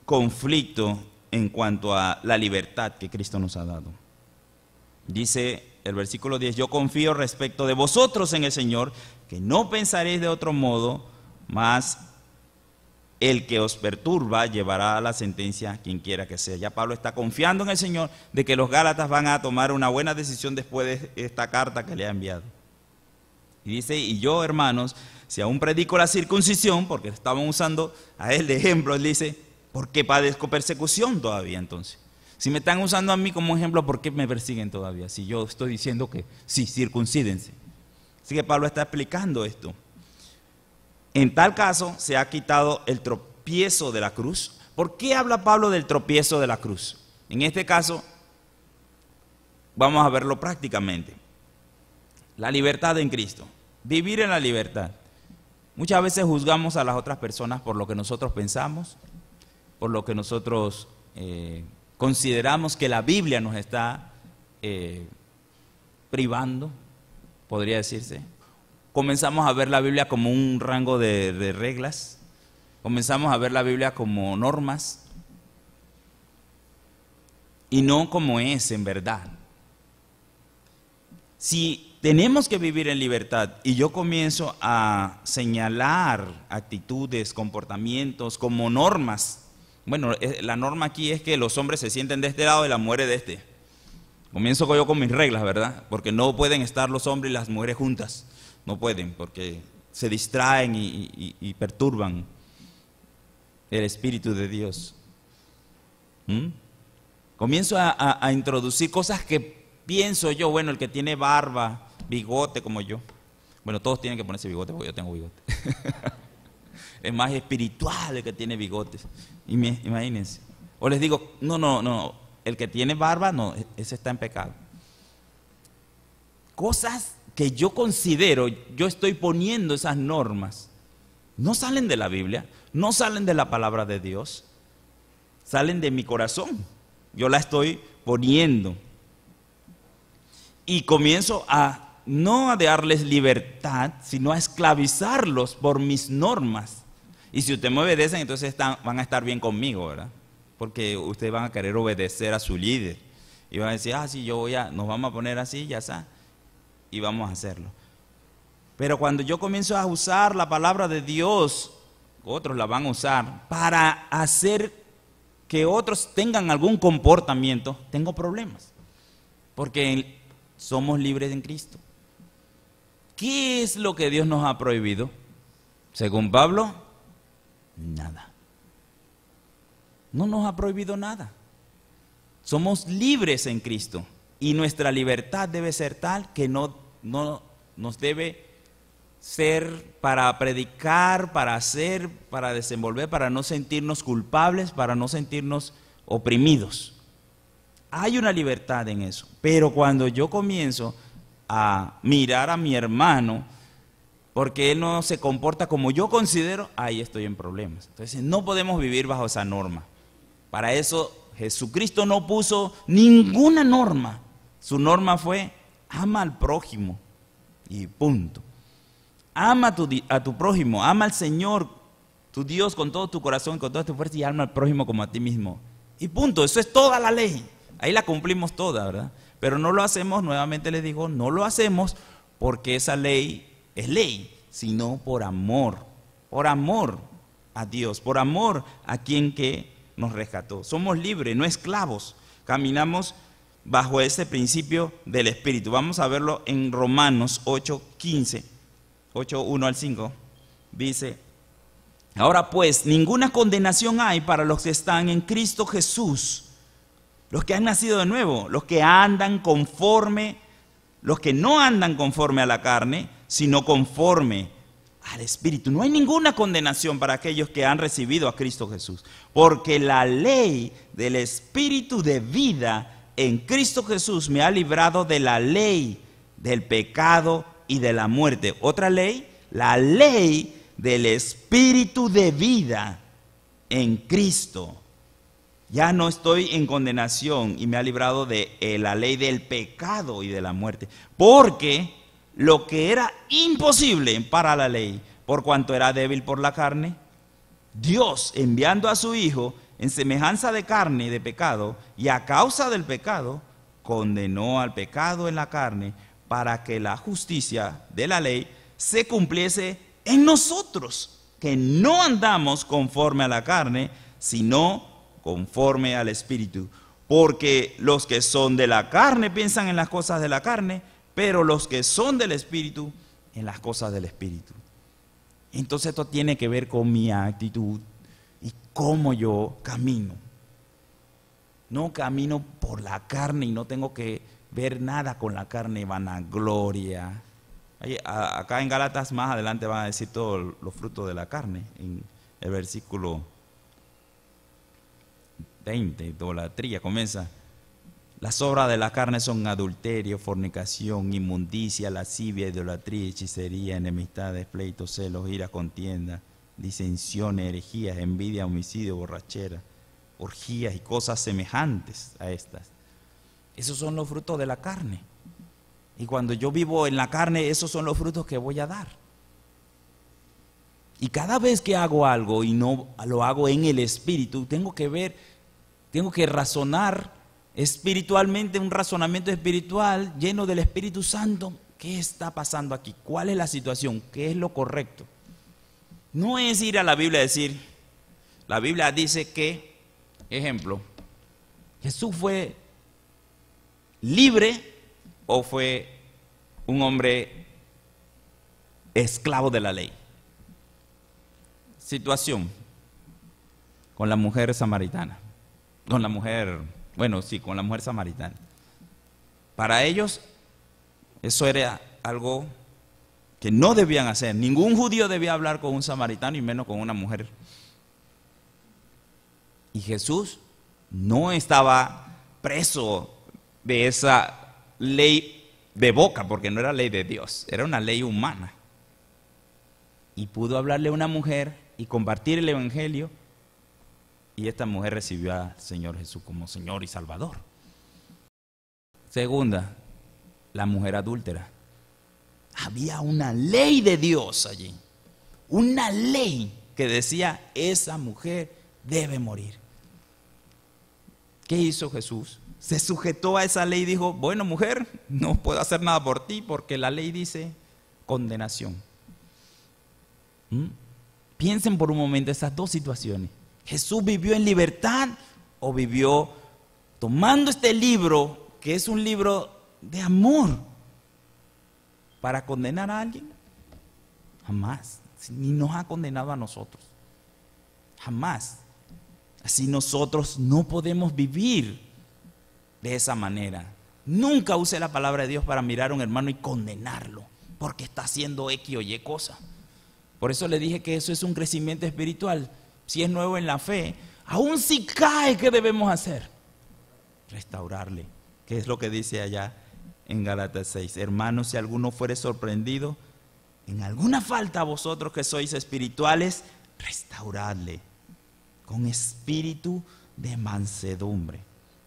conflicto en cuanto a la libertad que Cristo nos ha dado. Dice el versículo 10, yo confío respecto de vosotros en el Señor, que no pensaréis de otro modo, mas el que os perturba llevará a la sentencia quien quiera que sea. Ya Pablo está confiando en el Señor de que los gálatas van a tomar una buena decisión después de esta carta que le ha enviado. Y dice, y yo, hermanos, si aún predico la circuncisión, porque estaban usando a él de ejemplo, él dice, ¿por qué padezco persecución todavía entonces? Si me están usando a mí como ejemplo, ¿por qué me persiguen todavía? Si yo estoy diciendo que sí, circuncídense. Así que Pablo está explicando esto. En tal caso, se ha quitado el tropiezo de la cruz. ¿Por qué habla Pablo del tropiezo de la cruz? En este caso, vamos a verlo prácticamente. La libertad en Cristo. Vivir en la libertad. Muchas veces juzgamos a las otras personas por lo que nosotros pensamos, por lo que nosotros consideramos que la Biblia nos está privando, podría decirse. Comenzamos a ver la Biblia como un rango de reglas, comenzamos a ver la Biblia como normas y no como es en verdad. Si tenemos que vivir en libertad y yo comienzo a señalar actitudes, comportamientos como normas, la norma aquí es que los hombres se sienten de este lado y las mujeres de este. Comienzo yo con mis reglas, ¿verdad? Porque no pueden estar los hombres y las mujeres juntas. No pueden, porque se distraen y perturban el Espíritu de Dios. Comienzo a introducir cosas que pienso yo, bueno, el que tiene barba, bigote como yo. Bueno, todos tienen que ponerse bigote porque yo tengo bigote. Es más espiritual el que tiene bigotes. Imagínense. O les digo, no, el que tiene barba, no, ese está en pecado. Cosas que yo considero, yo estoy poniendo esas normas. No salen de la Biblia, no salen de la palabra de Dios, salen de mi corazón. Yo la estoy poniendo. Y comienzo no a darles libertad, sino a esclavizarlos por mis normas. Y si ustedes me obedecen, entonces van a estar bien conmigo, ¿verdad? Porque ustedes van a querer obedecer a su líder. Y van a decir, sí, nos vamos a poner así, ya está. Y vamos a hacerlo. Pero cuando yo comienzo a usar la palabra de Dios, otros la van a usar para hacer que otros tengan algún comportamiento, tengo problemas. Porque somos libres en Cristo. ¿Qué es lo que Dios nos ha prohibido? Según Pablo, nada. No nos ha prohibido nada. Somos libres en Cristo. Y nuestra libertad debe ser tal que no nos debe ser para predicar, para hacer, para desenvolver, para no sentirnos culpables, para no sentirnos oprimidos. Hay una libertad en eso. Pero cuando yo comienzo a mirar a mi hermano, porque él no se comporta como yo considero, ahí estoy en problemas. Entonces no podemos vivir bajo esa norma. Para eso Jesucristo no puso ninguna norma. Su norma fue, ama al prójimo y punto. Ama a tu prójimo, ama al Señor, tu Dios con todo tu corazón, con toda tu fuerza, y ama al prójimo como a ti mismo. Y punto, eso es toda la ley. Ahí la cumplimos toda, ¿verdad? Pero no lo hacemos, nuevamente les digo, no lo hacemos porque esa ley es ley, sino por amor a Dios, por amor a quien que nos rescató. Somos libres, no esclavos, caminamos bajo ese principio del Espíritu. Vamos a verlo en Romanos 8:15, 8:1 al 5, dice: ahora pues, ninguna condenación hay para los que están en Cristo Jesús, los que han nacido de nuevo, los que no andan conforme a la carne, sino conforme al Espíritu. No hay ninguna condenación para aquellos que han recibido a Cristo Jesús, porque la ley del Espíritu de vida en Cristo Jesús me ha librado de la ley del pecado y de la muerte. Otra ley, la ley del Espíritu de vida en Cristo. Ya no estoy en condenación y me ha librado de la ley del pecado y de la muerte. Porque lo que era imposible para la ley, por cuanto era débil por la carne, Dios, enviando a su Hijo en semejanza de carne y de pecado, y a causa del pecado, condenó al pecado en la carne, para que la justicia de la ley se cumpliese en nosotros, que no andamos conforme a la carne, sino conforme al Espíritu. Porque los que son de la carne piensan en las cosas de la carne, pero los que son del Espíritu, en las cosas del Espíritu. Entonces esto tiene que ver con mi actitud y cómo yo camino. No camino por la carne y no tengo que ver nada con la carne, vanagloria. Acá en Gálatas más adelante van a decir todos los frutos de la carne, en el versículo 20, idolatría, comienza. Las obras de la carne son adulterio, fornicación, inmundicia, lascivia, idolatría, hechicería, enemistades, pleitos, celos, ira, contienda, disensiones, herejías, envidia, homicidio, borrachera, orgías y cosas semejantes a estas. Esos son los frutos de la carne. Y cuando yo vivo en la carne, esos son los frutos que voy a dar. Y cada vez que hago algo y no lo hago en el Espíritu, tengo que razonar espiritualmente, un razonamiento espiritual lleno del Espíritu Santo. ¿Qué está pasando aquí? ¿Cuál es la situación? ¿Qué es lo correcto? No es ir a la Biblia a decir, la Biblia dice que, ejemplo, Jesús fue libre o fue un hombre esclavo de la ley. Situación con la mujer samaritana, con la mujer Bueno, sí, con la mujer samaritana. Para ellos, eso era algo que no debían hacer. Ningún judío debía hablar con un samaritano y menos con una mujer. Y Jesús no estaba preso de esa ley de boca, porque no era ley de Dios, era una ley humana. Y pudo hablarle a una mujer y compartir el evangelio, y esta mujer recibió al Señor Jesús como Señor y Salvador. Segunda, la mujer adúltera. Había una ley de Dios allí, una ley que decía: esa mujer debe morir. ¿Qué hizo Jesús? Se sujetó a esa ley y dijo: bueno, mujer, no puedo hacer nada por ti porque la ley dice condenación. Piensen por un momento esas dos situaciones. ¿Jesús vivió en libertad o vivió tomando este libro, que es un libro de amor, para condenar a alguien? Jamás. Ni nos ha condenado a nosotros. Jamás. Así nosotros no podemos vivir de esa manera. Nunca use la palabra de Dios para mirar a un hermano y condenarlo porque está haciendo X o Y cosa. Por eso le dije que eso es un crecimiento espiritual. Si es nuevo en la fe, aún si cae, ¿qué debemos hacer? Restaurarle. ¿Qué es lo que dice allá en Gálatas 6? Hermanos, si alguno fuere sorprendido en alguna falta, a vosotros que sois espirituales, restauradle con espíritu de mansedumbre,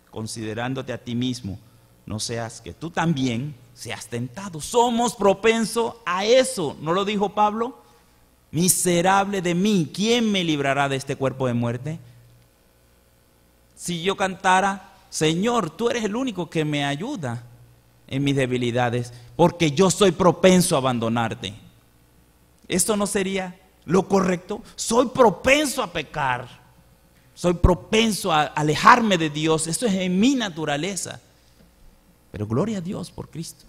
considerándote a ti mismo, no seas que tú también seas tentado. Somos propensos a eso, ¿no lo dijo Pablo? Miserable de mí, ¿quién me librará de este cuerpo de muerte? Si yo cantara: Señor, tú eres el único que me ayuda en mis debilidades, porque yo soy propenso a abandonarte. ¿Esto no sería lo correcto? Soy propenso a pecar, soy propenso a alejarme de Dios, esto es en mi naturaleza. Pero gloria a Dios por Cristo,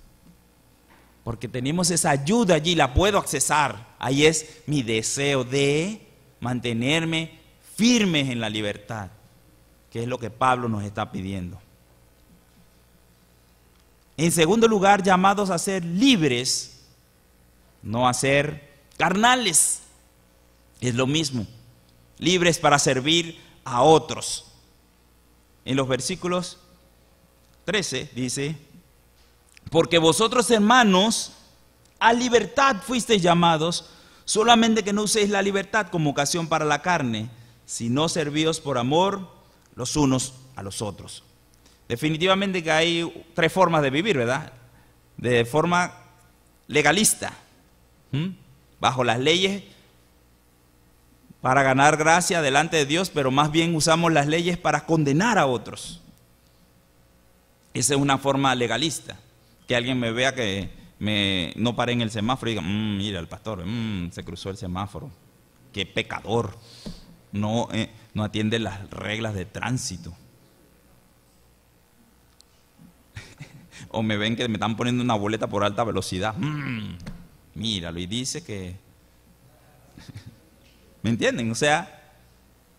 porque tenemos esa ayuda allí, la puedo accesar. Ahí es mi deseo de mantenerme firmes en la libertad, que es lo que Pablo nos está pidiendo. En segundo lugar, llamados a ser libres, no a ser carnales. Es lo mismo, libres para servir a otros. En los versículos 13 dice: porque vosotros, hermanos, a libertad fuisteis llamados, solamente que no uséis la libertad como ocasión para la carne, sino servíos por amor los unos a los otros. Definitivamente que hay tres formas de vivir, ¿verdad? De forma legalista, bajo las leyes para ganar gracia delante de Dios, pero más bien usamos las leyes para condenar a otros. Esa es una forma legalista. Que alguien me vea que no paré en el semáforo y diga: mira, el pastor se cruzó el semáforo, qué pecador, no atiende las reglas de tránsito. O me ven que me están poniendo una boleta por alta velocidad, míralo, y dice que ¿me entienden? O sea,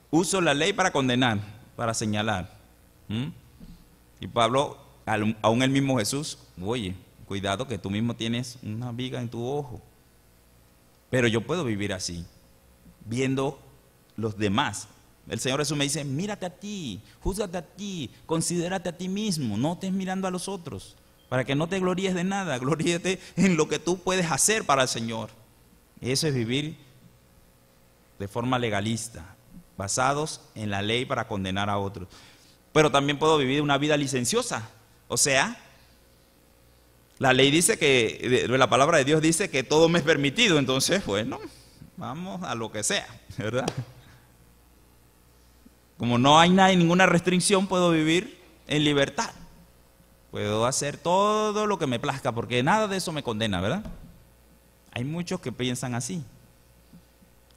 uso la ley para condenar, para señalar. Y Pablo, aún el mismo Jesús: oye, cuidado que tú mismo tienes una viga en tu ojo. Pero yo puedo vivir así, viendo los demás. El Señor Jesús me dice: mírate a ti, júzgate a ti, considérate a ti mismo, no estés mirando a los otros, para que no te gloríes de nada, gloríate en lo que tú puedes hacer para el Señor. Eso es vivir de forma legalista, basados en la ley para condenar a otros. Pero también puedo vivir una vida licenciosa. O sea, la ley dice que, la palabra de Dios dice que todo me es permitido. Entonces, bueno, vamos a lo que sea, ¿verdad? Como no hay ninguna restricción, puedo vivir en libertad. Puedo hacer todo lo que me plazca, porque nada de eso me condena, ¿verdad? Hay muchos que piensan así,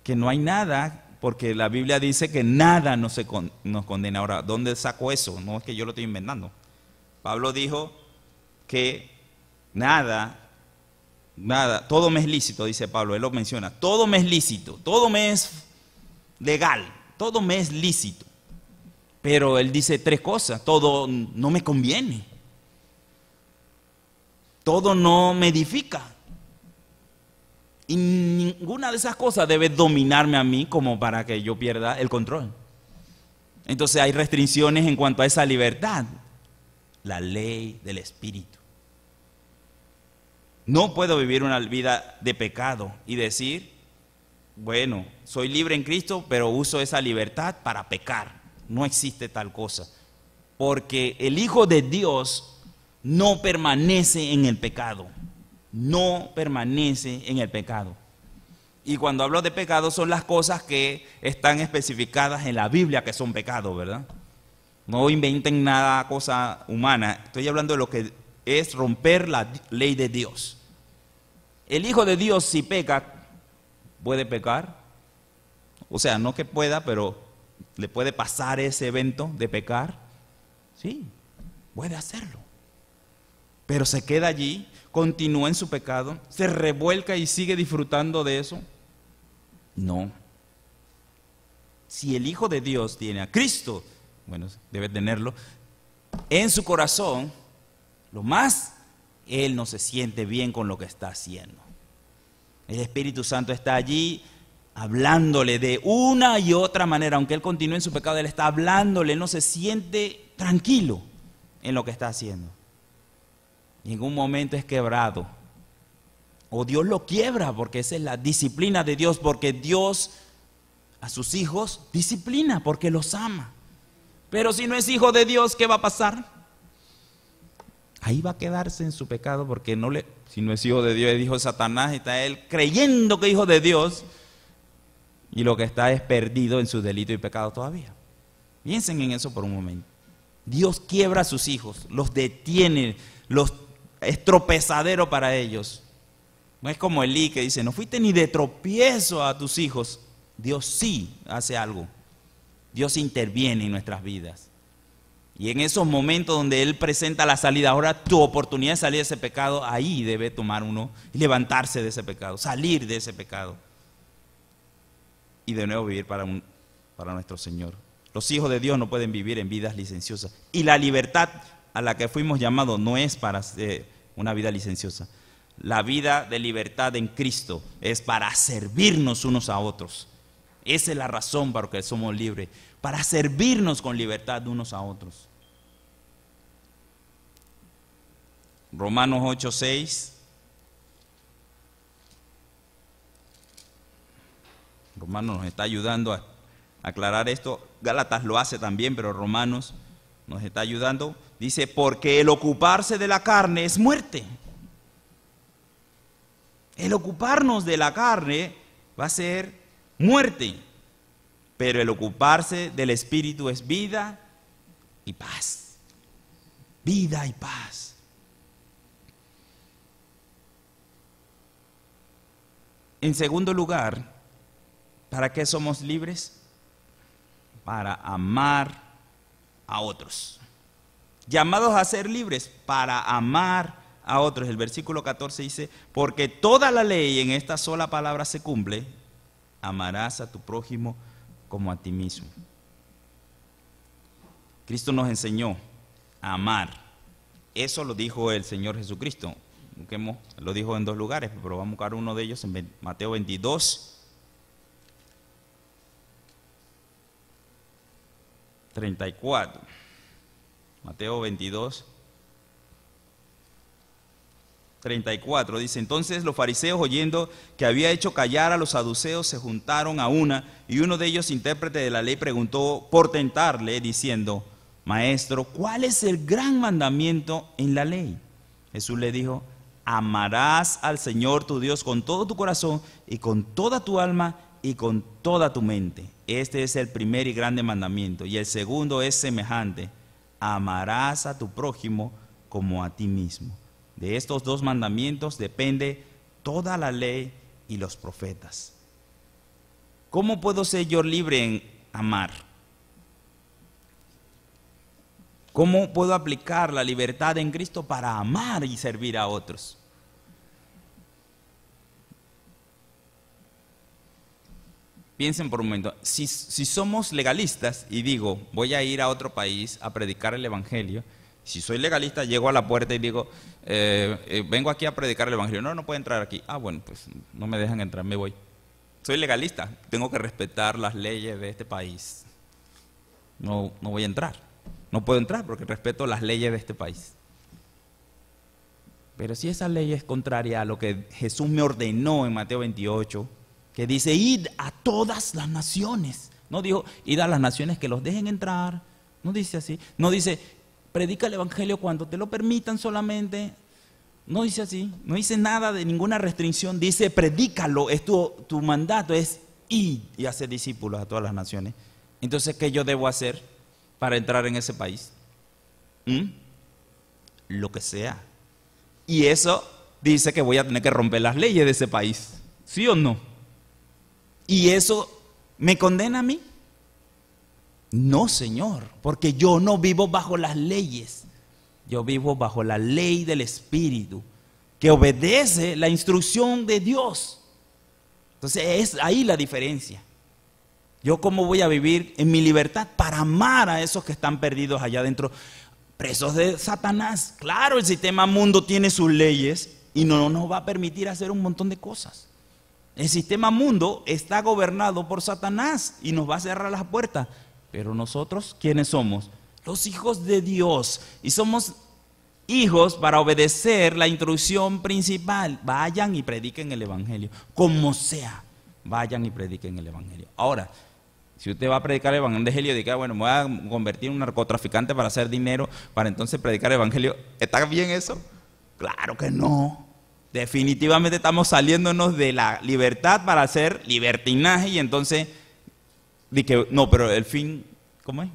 que no hay nada, porque la Biblia dice que nada nos condena. Ahora, ¿dónde saco eso? No es que yo lo estoy inventando. Pablo dijo que nada, todo me es lícito, dice Pablo, él lo menciona, todo me es lícito, todo me es legal, todo me es lícito, Pero él dice tres cosas: todo no me conviene, todo no me edifica. Y ninguna de esas cosas debe dominarme a mí como para que yo pierda el control. Entonces hay restricciones en cuanto a esa libertad. La ley del Espíritu. No puedo vivir una vida de pecado y decir, bueno, soy libre en Cristo, pero uso esa libertad para pecar. No existe tal cosa. Porque el Hijo de Dios no permanece en el pecado. No permanece en el pecado. Y cuando hablo de pecado son las cosas que están especificadas en la Biblia que son pecados, ¿verdad? No inventen nada, cosa humana. Estoy hablando de lo que es romper la ley de Dios. El Hijo de Dios, si peca, puede pecar. O sea, no que pueda, pero le puede pasar ese evento de pecar. Sí, puede hacerlo. Pero se queda allí, continúa en su pecado, se revuelca y sigue disfrutando de eso. No. Si el Hijo de Dios tiene a Cristo, bueno, debe tenerlo, en su corazón, lo más, él no se siente bien con lo que está haciendo. El Espíritu Santo está allí hablándole de una y otra manera, aunque él continúe en su pecado, él está hablándole, él no se siente tranquilo en lo que está haciendo. Y en un momento es quebrado. O Dios lo quiebra, porque esa es la disciplina de Dios, porque Dios a sus hijos disciplina, porque los ama. Pero si no es hijo de Dios, ¿qué va a pasar? Ahí va a quedarse en su pecado, porque si no es hijo de Dios, es hijo de Satanás, está él creyendo que es hijo de Dios, y lo que está es perdido en su delito y pecado todavía. Piensen en eso por un momento. Dios quiebra a sus hijos, los detiene, es tropezadero para ellos. No es como Elí que dice, no fuiste ni de tropiezo a tus hijos. Dios sí hace algo. Dios interviene en nuestras vidas. Y en esos momentos donde Él presenta la salida, ahora tu oportunidad de salir de ese pecado, ahí debe tomar uno y levantarse de ese pecado, salir de ese pecado. Y de nuevo vivir para nuestro Señor. Los hijos de Dios no pueden vivir en vidas licenciosas. Y la libertad a la que fuimos llamados no es para una vida licenciosa. La vida de libertad en Cristo es para servirnos unos a otros. Esa es la razón para que somos libres, para servirnos con libertad unos a otros. Romanos 8:6. Romanos nos está ayudando a aclarar esto. Gálatas lo hace también, pero Romanos nos está ayudando. Dice, porque el ocuparse de la carne es muerte. El ocuparnos de la carne va a ser muerte, pero el ocuparse del Espíritu es vida y paz. Vida y paz. En segundo lugar, ¿para qué somos libres? Para amar a otros. Llamados a ser libres para amar a otros. El versículo 14 dice, porque toda la ley en esta sola palabra se cumple, amarás a tu prójimo como a ti mismo. Cristo nos enseñó a amar. Eso lo dijo el Señor Jesucristo. Lo dijo en dos lugares, pero vamos a buscar uno de ellos en Mateo 22, 34. Mateo 22, 34 dice, entonces los fariseos, oyendo que había hecho callar a los saduceos, se juntaron a una, y uno de ellos, intérprete de la ley, preguntó por tentarle, diciendo, maestro, ¿cuál es el gran mandamiento en la ley? Jesús le dijo, amarás al Señor tu Dios con todo tu corazón y con toda tu alma y con toda tu mente. Este es el primer y grande mandamiento, y el segundo es semejante, amarás a tu prójimo como a ti mismo. De estos dos mandamientos depende toda la ley y los profetas. ¿Cómo puedo ser yo libre en amar? ¿Cómo puedo aplicar la libertad en Cristo para amar y servir a otros? piensen por un momento, si somos legalistas y digo, voy a ir a otro país a predicar el Evangelio, si soy legalista, llego a la puerta y digo, vengo aquí a predicar el Evangelio, no puedo entrar aquí, bueno, pues no me dejan entrar, me voy. Soy legalista, tengo que respetar las leyes de este país, no voy a entrar, no puedo entrar porque respeto las leyes de este país. Pero si esa ley es contraria a lo que Jesús me ordenó en Mateo 28, que dice, id a todas las naciones. No dijo, id a las naciones que los dejen entrar. No dice así. No dice, predica el Evangelio cuando te lo permitan solamente. No dice así. No dice nada de ninguna restricción. Dice, predícalo. Es tu mandato, es ir y hacer discípulos a todas las naciones. Entonces, ¿qué yo debo hacer para entrar en ese país? Lo que sea. Y eso dice que voy a tener que romper las leyes de ese país. ¿Sí o no? ¿Y eso me condena a mí? No, Señor, porque yo no vivo bajo las leyes. Yo vivo bajo la ley del Espíritu, que obedece la instrucción de Dios. Entonces es ahí la diferencia. Yo cómo voy a vivir en mi libertad para amar a esos que están perdidos allá adentro, presos de Satanás. Claro, el sistema mundo tiene sus leyes y no nos va a permitir hacer un montón de cosas. El sistema mundo está gobernado por Satanás y nos va a cerrar las puertas. Pero nosotros, ¿quiénes somos? Los hijos de Dios. Y somos hijos para obedecer la instrucción principal. Vayan y prediquen el Evangelio. Como sea, vayan y prediquen el Evangelio. Ahora, si usted va a predicar el Evangelio y dice, bueno, me voy a convertir en un narcotraficante para hacer dinero, para entonces predicar el Evangelio, ¿está bien eso? Claro que no. Definitivamente estamos saliéndonos de la libertad para hacer libertinaje y entonces, no, pero el fin, ¿cómo es?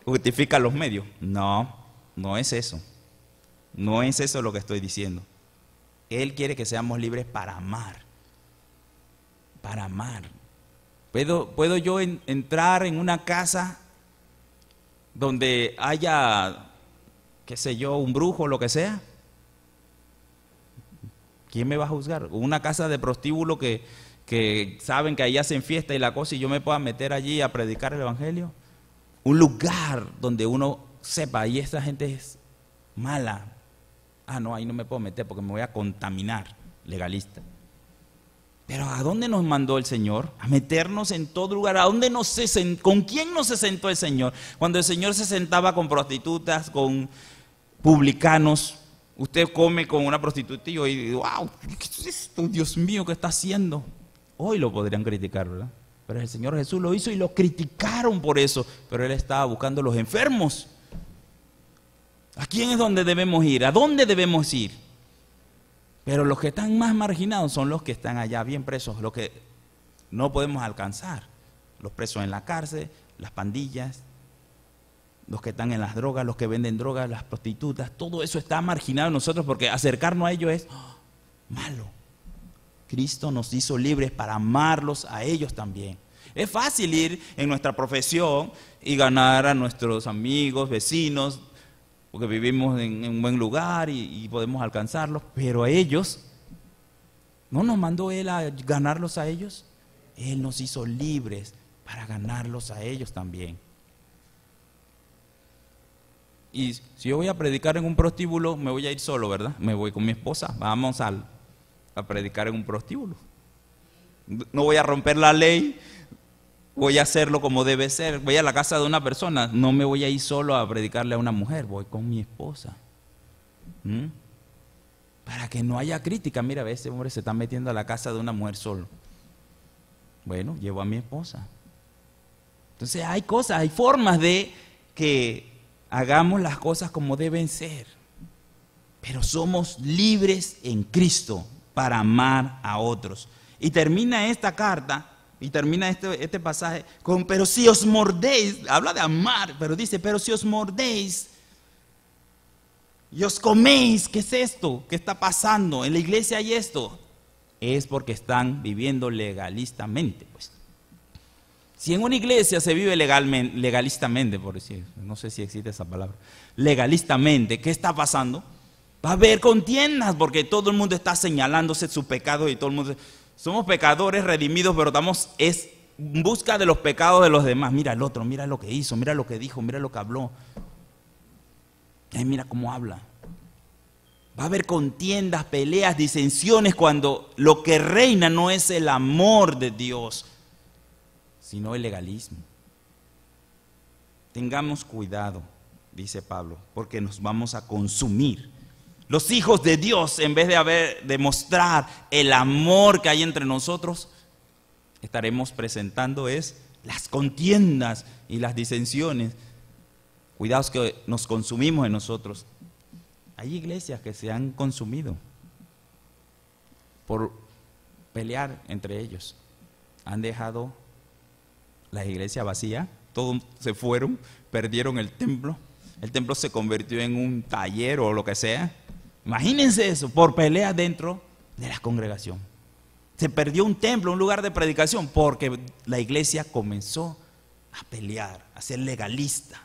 Justifica los medios. No es eso. No es eso lo que estoy diciendo. Él quiere que seamos libres para amar. Para amar. ¿Puedo yo entrar en una casa donde haya, qué sé yo, un brujo o lo que sea? ¿Quién me va a juzgar? Una casa de prostíbulo que saben que ahí hacen fiesta y la cosa y yo me pueda meter allí a predicar el Evangelio. Un lugar donde uno sepa, y esta gente es mala. No, ahí no me puedo meter porque me voy a contaminar, legalista. Pero ¿a dónde nos mandó el Señor? A meternos en todo lugar. ¿A dónde con quién no se sentó el Señor? Cuando el Señor se sentaba con prostitutas, con publicanos. Usted come con una prostituta y dice, wow, ¿qué es esto? Dios mío, ¿qué está haciendo? Hoy lo podrían criticar, ¿verdad? Pero el Señor Jesús lo hizo y lo criticaron por eso. Pero Él estaba buscando a los enfermos. ¿A quién es donde debemos ir? ¿A dónde debemos ir? Pero los que están más marginados son los que están allá bien presos, los que no podemos alcanzar. Los presos en la cárcel, las pandillas, los que están en las drogas, los que venden drogas, las prostitutas, todo eso está marginado en nosotros porque acercarnos a ellos es malo. Cristo nos hizo libres para amarlos a ellos también. Es fácil ir en nuestra profesión y ganar a nuestros amigos, vecinos, porque vivimos en un buen lugar y podemos alcanzarlos, pero a ellos, ¿no nos mandó Él a ganarlos a ellos? Él nos hizo libres para ganarlos a ellos también. Y si yo voy a predicar en un prostíbulo, me voy a ir solo, ¿verdad? Me voy con mi esposa, vamos a predicar en un prostíbulo. No voy a romper la ley, voy a hacerlo como debe ser. Voy a la casa de una persona, no me voy a ir solo a predicarle a una mujer, voy con mi esposa. Para que no haya crítica. Mira, ese hombre se está metiendo a la casa de una mujer solo. Bueno, llevo a mi esposa. Entonces hay cosas, hay formas de que hagamos las cosas como deben ser. Pero somos libres en Cristo para amar a otros. Y termina esta carta, y termina este pasaje con, pero si os mordéis, habla de amar, pero dice, pero si os mordéis y os coméis, ¿qué es esto? ¿Qué está pasando? En la iglesia hay esto. Es porque están viviendo legalistamente, pues. Si en una iglesia se vive legalistamente, por decir, no sé si existe esa palabra, legalistamente, ¿qué está pasando? Va a haber contiendas porque todo el mundo está señalándose su pecado y todo el mundo, Somos pecadores redimidos, pero estamos en busca de los pecados de los demás. Mira al otro, mira lo que hizo, mira lo que dijo, mira lo que habló. Ay, mira cómo habla. Va a haber contiendas, peleas, disensiones cuando lo que reina no es el amor de Dios, sino el legalismo. Tengamos cuidado, dice Pablo, porque nos vamos a consumir. Los hijos de Dios, en vez de mostrar el amor que hay entre nosotros, estaremos presentando las contiendas y las disensiones. Cuidados que nos consumimos en nosotros. Hay iglesias que se han consumido por pelear entre ellos. Han dejado la iglesia vacía, todos se fueron, perdieron el templo se convirtió en un taller o lo que sea. Imagínense eso, por peleas dentro de la congregación. Se perdió un templo, un lugar de predicación, porque la iglesia comenzó a pelear, a ser legalista.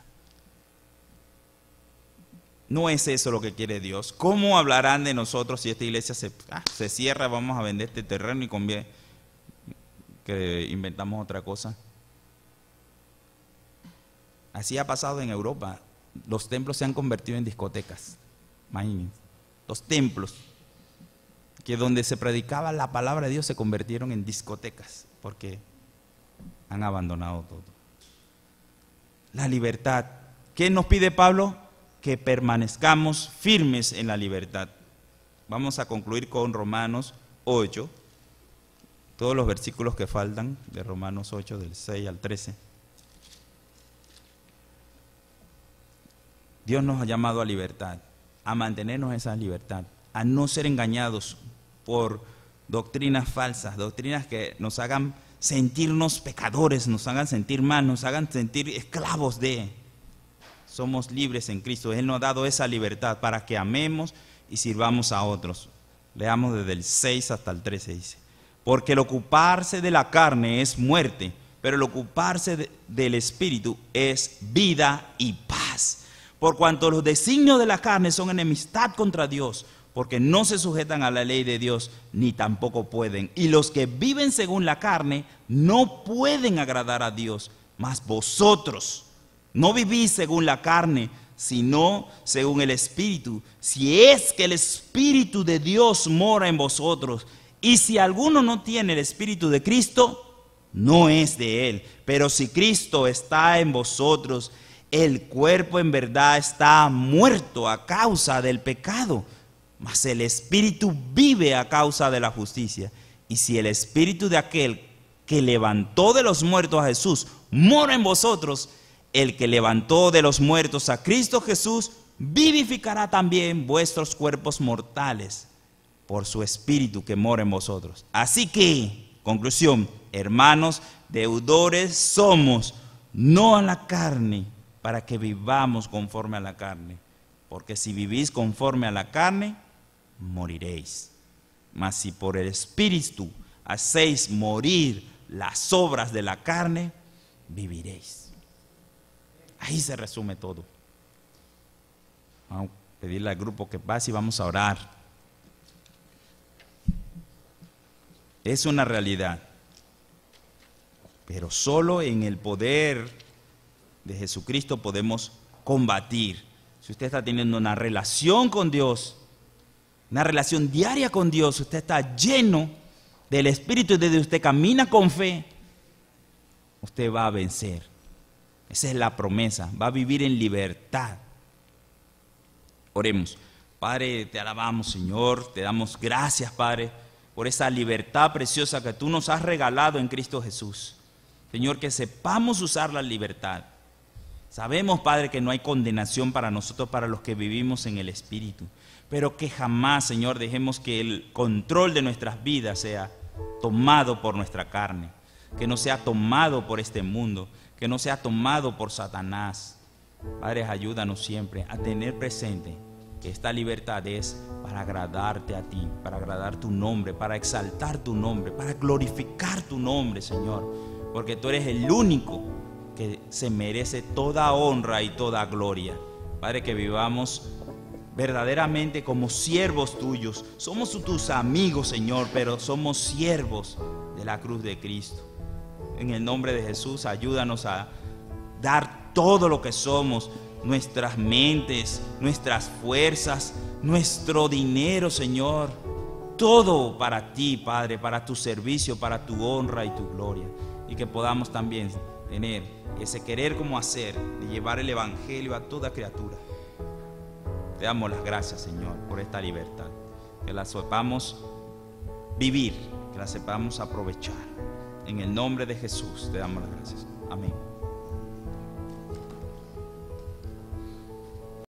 No es eso lo que quiere Dios. ¿Cómo hablarán de nosotros si esta iglesia se cierra? Vamos a vender este terreno y conviene que inventamos otra cosa. Así ha pasado en Europa. Los templos se han convertido en discotecas. Imagínense. Los templos, que donde se predicaba la palabra de Dios, se convirtieron en discotecas, porque han abandonado todo. La libertad. ¿Qué nos pide Pablo? Que permanezcamos firmes en la libertad. Vamos a concluir con Romanos 8, todos los versículos que faltan de Romanos 8, del 6 al 13. Dios nos ha llamado a libertad, a mantenernos esa libertad, a no ser engañados por doctrinas falsas, doctrinas que nos hagan sentirnos pecadores, nos hagan sentir mal, nos hagan sentir esclavos de. Somos libres en Cristo. Él nos ha dado esa libertad para que amemos y sirvamos a otros. Leamos desde el 6 hasta el 13, dice. Porque el ocuparse de la carne es muerte, pero el ocuparse del Espíritu es vida y paz. Por cuanto los designios de la carne son enemistad contra Dios, porque no se sujetan a la ley de Dios, ni tampoco pueden. Y los que viven según la carne no pueden agradar a Dios, mas vosotros no vivís según la carne, sino según el Espíritu, si es que el Espíritu de Dios mora en vosotros. Y si alguno no tiene el Espíritu de Cristo, no es de él. Pero si Cristo está en vosotros, el cuerpo en verdad está muerto a causa del pecado, mas el Espíritu vive a causa de la justicia. Y si el Espíritu de aquel que levantó de los muertos a Jesús mora en vosotros, el que levantó de los muertos a Cristo Jesús vivificará también vuestros cuerpos mortales por su Espíritu que mora en vosotros. Así que, conclusión, hermanos, deudores somos, no a la carne, para que vivamos conforme a la carne. Porque si vivís conforme a la carne, moriréis. Mas si por el Espíritu hacéis morir las obras de la carne, viviréis. Ahí se resume todo. Vamos a pedirle al grupo que pase y vamos a orar. Es una realidad, pero solo en el poder de Jesucristo podemos combatir. Si usted está teniendo una relación con Dios, una relación diaria con Dios, usted está lleno del Espíritu de Dios, usted camina con fe, usted va a vencer. Esa es la promesa, va a vivir en libertad. Oremos. Padre, te alabamos, Señor, te damos gracias, Padre, por esa libertad preciosa que tú nos has regalado en Cristo Jesús. Señor, que sepamos usar la libertad. Sabemos, Padre, que no hay condenación para nosotros, para los que vivimos en el Espíritu, pero que jamás, Señor, dejemos que el control de nuestras vidas sea tomado por nuestra carne, que no sea tomado por este mundo, que no sea tomado por Satanás. Padre, ayúdanos siempre a tener presente que esta libertad es para agradarte a ti, para agradar tu nombre, para exaltar tu nombre, para glorificar tu nombre, Señor, porque tú eres el único que se merece toda honra y toda gloria. Padre, que vivamos verdaderamente como siervos tuyos. Somos tus amigos, Señor, pero somos siervos de la cruz de Cristo. En el nombre de Jesús, ayúdanos a dar todo lo que somos, nuestras mentes, nuestras fuerzas, nuestro dinero, Señor. Todo para ti, Padre, para tu servicio, para tu honra y tu gloria. Y que podamos también tener ese querer como hacer, de llevar el evangelio a toda criatura. Te damos las gracias, Señor, por esta libertad. Que la sepamos vivir, que la sepamos aprovechar. En el nombre de Jesús te damos las gracias. Amén.